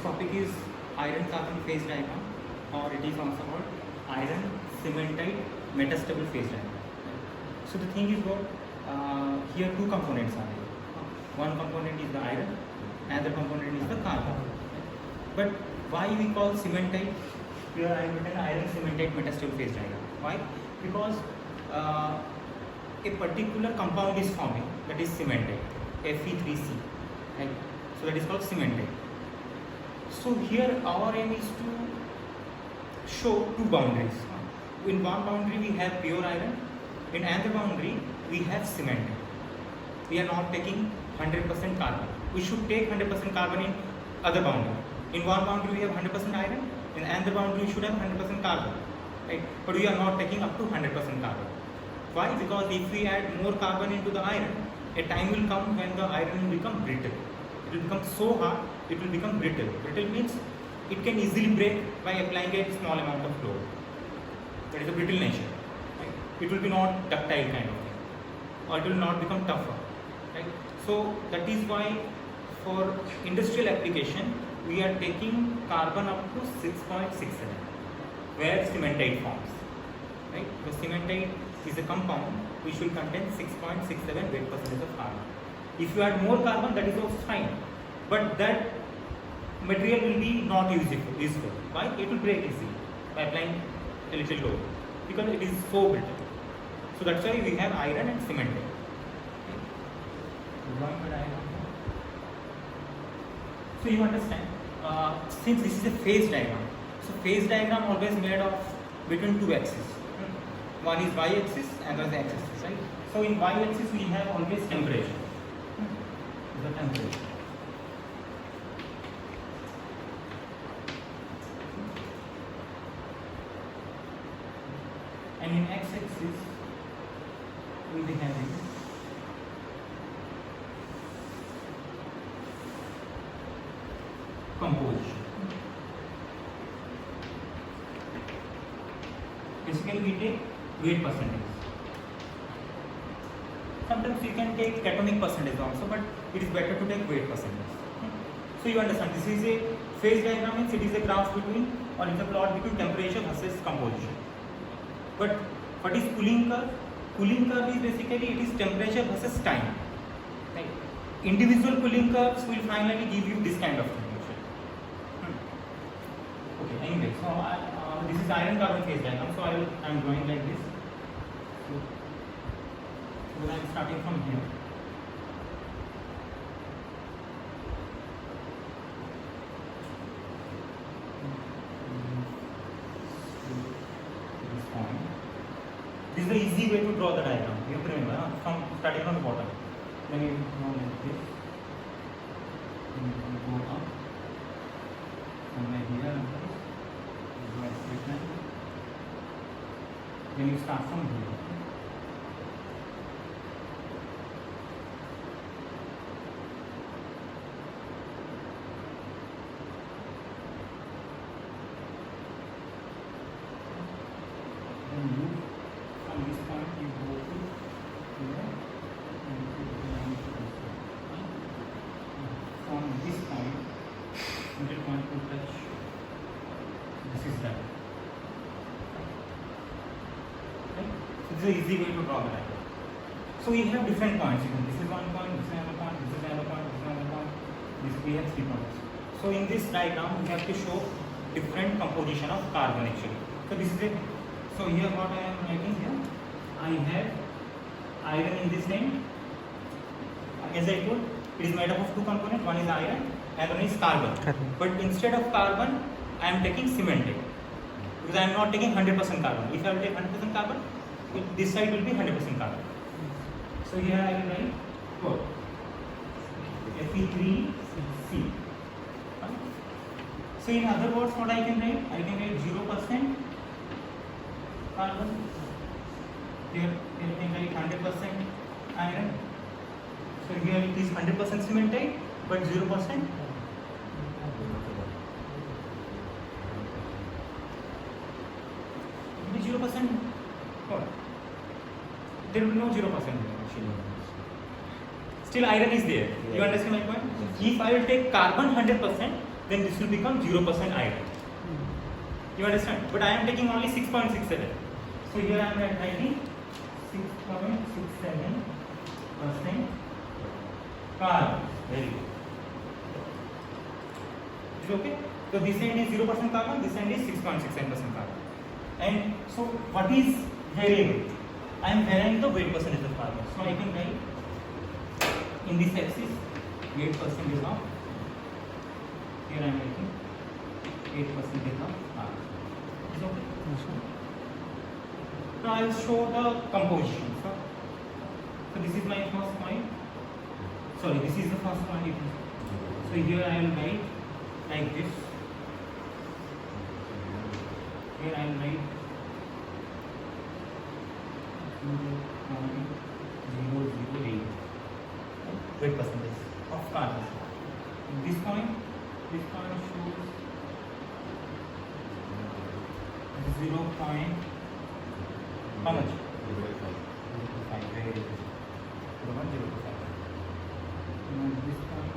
topic is iron carbon phase diagram, or it is also called iron cementite metastable phase diagram. So the thing is what here two components are there. One component is the iron, and the component is the carbon. But why we call cementite? Here I have written iron cementite metastable phase diagram. Why? Because a particular compound is forming, that is cementite, Fe3C, right? So that is called cementite. So here our aim is to show two boundaries. In one boundary we have pure iron, in another boundary we have cementite. We are not taking 100% carbon. We should take 100% carbon in other boundary. In one boundary we have 100% iron, in another boundary we should have 100% carbon, right? But we are not taking up to 100% carbon. Why? Because if we add more carbon into the iron, a time will come when the iron will become brittle. It will become so hard, it will become brittle. Brittle means it can easily break by applying a small amount of load. That is a brittle nature. Right? It will be not ductile kind of thing, or it will not become tougher. Right? So that is why for industrial application we are taking carbon up to 6.67, where cementite forms. Right? So cementite is a compound which will contain 6.67 weight percentage of carbon. If you add more carbon, that is also fine, but that material will be not useful. Why? It will break easily by applying a little load, because it is so brittle. So that's why we have iron and cementite. So you understand, since this is a phase diagram, so phase diagram always made of between two axes. One is y-axis and the x-axis, right? So in y-axis we have always temperature. The temperature. And in x-axis we will be having composition. Basically we take weight percentage. Sometimes you can take cationic percentage also, but it is better to take weight percentage. So you understand, this is a phase diagram, means it is a graph between, or it's a plot between temperature versus composition. But what is cooling curve? Cooling curve is basically it is temperature versus time. Right? Individual cooling curves will finally give you this kind of temperature. Okay, anyway, so this is iron carbon phase diagram, so I am drawing like this. So I am starting from here. This point. This is the easy way to draw the diagram. You have to remember, from starting from the bottom. Then you draw like this. Then you go up. And then here. Then you start from here. Then you, from this point, you go to here, and you go to this point. From this point, middle point to touch. This is that. This is an easy way to draw the diagram. So we have different points. This is one point, this is another point, this is another point, this is another point. This we have 3 points. So in this diagram, we have to show different composition of carbon actually. So this is it. So here what I am writing here, I have iron in this end. As I told, it is made up of 2 components. One is iron and one is carbon. But instead of carbon, I am taking cementite, because I am not taking 100% carbon. If I will take 100% carbon, this side will be 100% carbon. So here I will write what? Fe3C. So in other words, what I can write? I can write 0% carbon. Here I can write 100% iron. So here it is 100% cementite, but 0%. It is 0%. What? There will be no 0% actually. Still iron is there. You understand my point? If I will take carbon 100%, then this will become 0% iron. You understand? But I am taking only 6.67. So here I am writing 6.67% carbon. Very good. Is it okay? So this end is 0% carbon, this end is 6.67% carbon. And so what is varying? I am varying the weight percentage of carbon. So I can write in this axis weight percentage of, here I am writing 8% of carbon. Is it okay? Now I will show the composition. So this is my first point. Sorry, this is the first point. So here I will write like this. Here I will write 0.008 weight percentage of carbon. This point shows 0. How much? 0.5. Very good. 0.05. This point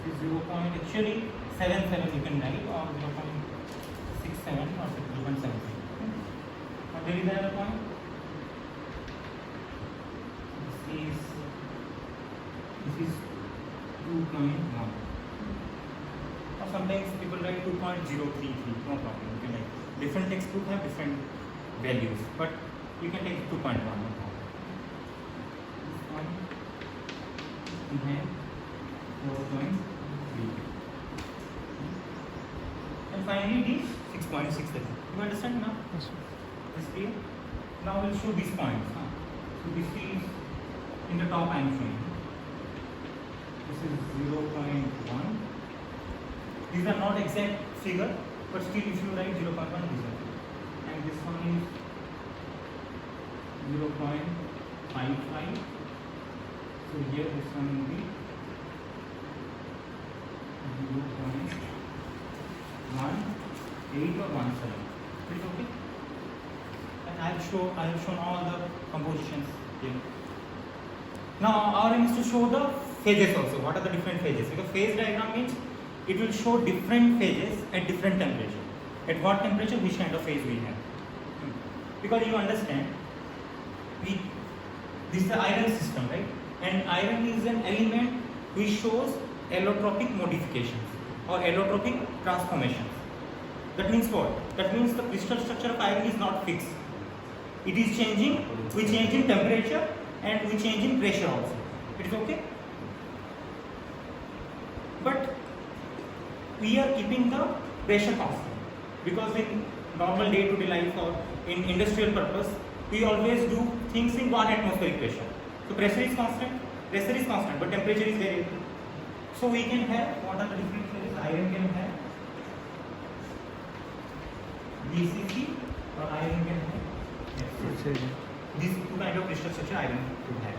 is 0. Actually 77 you can write, or 0.67 or 0.73. Now there is another point. This is 2.1. Or sometimes people write 2.033. No problem. You can write. Different textbooks have different values, but you can take 2.1. No problem. We have 4.3. And finally it is 6.67. You understand now? Yes, sir. Is clear? Now we'll show these points. So this is in the top I am showing. This is 0.1. These are not exact figure, but still if you write 0.1, these are. And this one is 0.55. So here this one will be 0.18 or 17. Is it okay? And I have shown all the compositions here. Now our aim is to show the phases also. What are the different phases? Because phase diagram means it will show different phases at different temperature. At what temperature, which kind of phase we have. Because you understand, this is the iron system, right? And iron is an element which shows allotropic modifications or allotropic transformations. That means what? That means the crystal structure of iron is not fixed. It is changing. We change in temperature and we change in pressure also. It is okay? But we are keeping the pressure constant, because in normal day-to-day life or in industrial purpose, we always do things in 1 atmospheric pressure. So pressure is constant, but temperature is variable. So we can have, what are the different phases? Iron can have BCC or iron can have FCC. These two kind of crystal structure iron could have.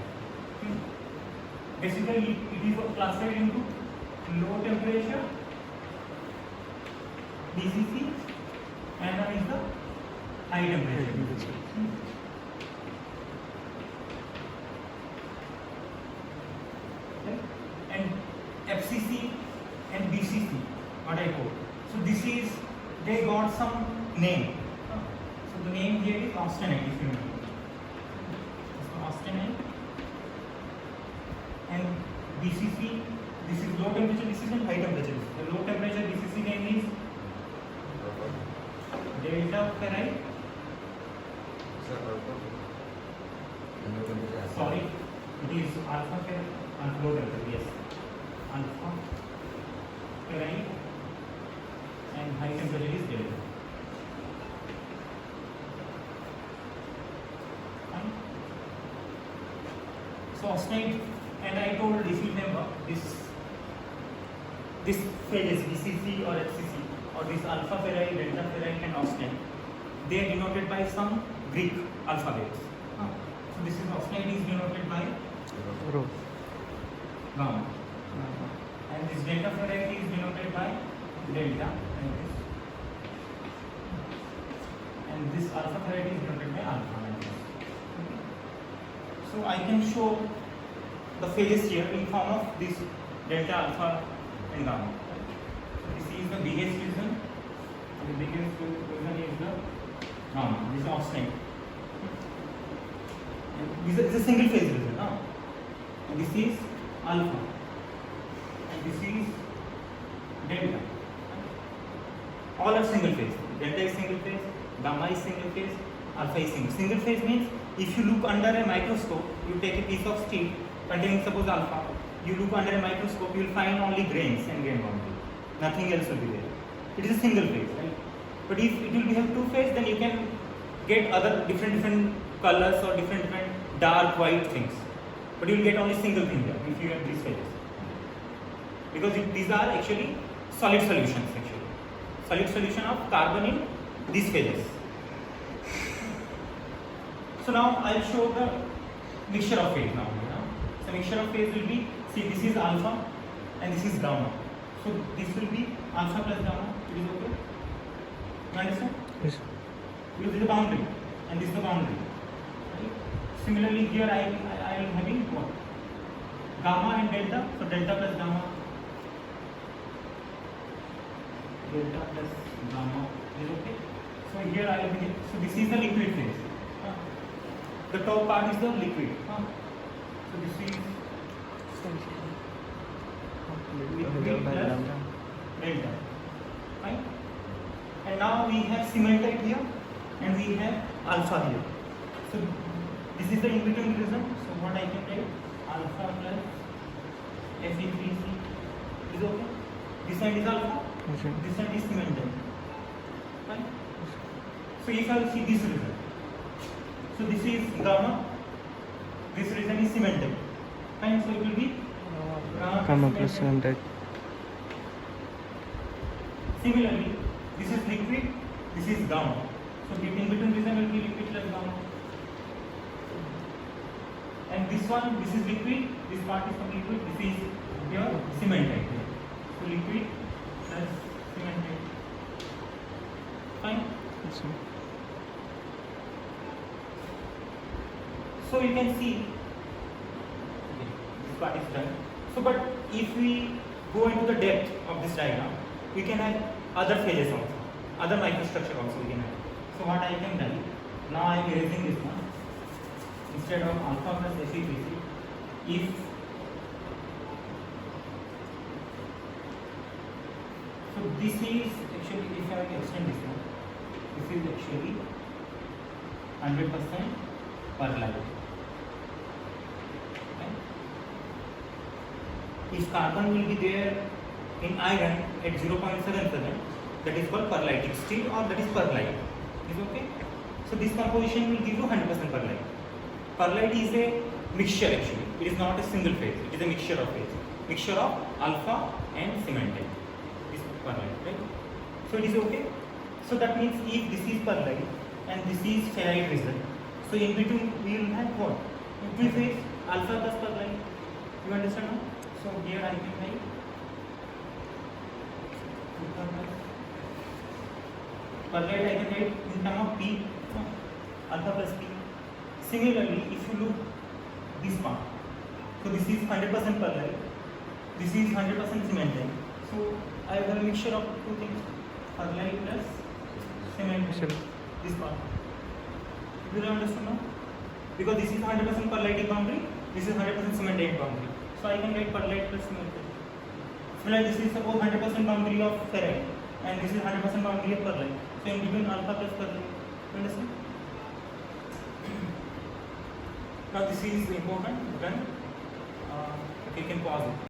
Basically, it is classified into low temperature BCC and one is the high temperature. And FCC and BCC, what I quote. So this is, they got some name. So the name here is austenite, if you know. So austenite and BCC. This is low temperature BCC and high temperature BCC. The low temperature BCC name is delta ferrite. Sorry, it is alpha ferrite and low temperature. Yes, alpha ferrite and high temperature is delta. Fine. So austenite, and I told, if you remember, this phases BCC or FCC or this alpha ferrite, delta ferrite and austenite, they are denoted by some Greek alphabets. So this is austenite is denoted by Rho. gamma, and this delta ferrite is denoted by delta, and this alpha ferrite is denoted by alpha. So I can show the phases here in form of this delta alpha and gamma. So this is the biggest region, and the biggest region is the gamma. This is obstinate. And this is a single phase region. And this is alpha, and this is delta. All are single phase. Delta is single phase, gamma is single phase, alpha is single. Single phase means if you look under a microscope, you take a piece of steel containing suppose alpha, you look under a microscope, you will find only grains and grain boundary. Nothing else will be there. It is a single phase, right? But if it will have two phase, then you can get other different colors or different dark white things. But you will get only single thing there if you have these phases. Because these are actually solid solutions actually. Solid solution of carbon in these phases. So now I will show the mixture of phase now. So mixture of phase will be, see this is alpha and this is gamma. So this will be alpha plus gamma. It is okay? You understand? Yes. Because this is the boundary and this is the boundary. Right? Similarly here I am having what? Gamma and delta. So delta plus gamma. Delta plus gamma is okay. So here I will be, so this is the liquid phase. The top part is the liquid. So this is liquid plus delta. Right? And now we have cementite here and we have alpha here. So this is the in between region. So what I can write, alpha plus Fe3C is okay. This side is alpha, this side is cementite. Right? So if I see this region, so this is gamma, this region is cementite. Fine, so it will be Gamma plus cementite. Similarly, this is liquid, this is gamma. So in between region will be liquid plus gamma. And this one, this is liquid, this part is from liquid, this is your cementite. So liquid plus cementite. Fine. Yes, So you can see, okay, this part is done. So but if we go into the depth of this diagram, we can have other phases also, other microstructure also we can have. So what I can write, now I am erasing this one. Instead of alpha plus Fe3C, if so this is actually, if I extend this one, this is actually 100% perlite. Okay. If carbon will be there in iron at 0.77, that is called perlitic steel or that is perlite. Is okay? So this composition will give you 100% perlite. Perlite is a mixture actually. It is not a single phase. It is a mixture of phase. Mixture of alpha and cementite. This is perlite, right? So it is okay. So that means if this is perlite and this is ferrite region, so in between we will have what? In between phase alpha plus perlite. You understand now? So here I can write perlite I can write in term of P, alpha plus P. Similarly, if you look this part, so this is 100% perlite, this is 100% cementite. So I have a mixture of two things, perlite plus cementite. This part. You understand now? Because this is 100% perlite boundary, this is 100% cementite boundary. So I can write perlite plus cementite. Similarly, this is suppose 100% boundary of ferrite, and this is 100% boundary of perlite. So in between alpha plus perlite. You understand? Now this is important. Done. Okay, you can pause it.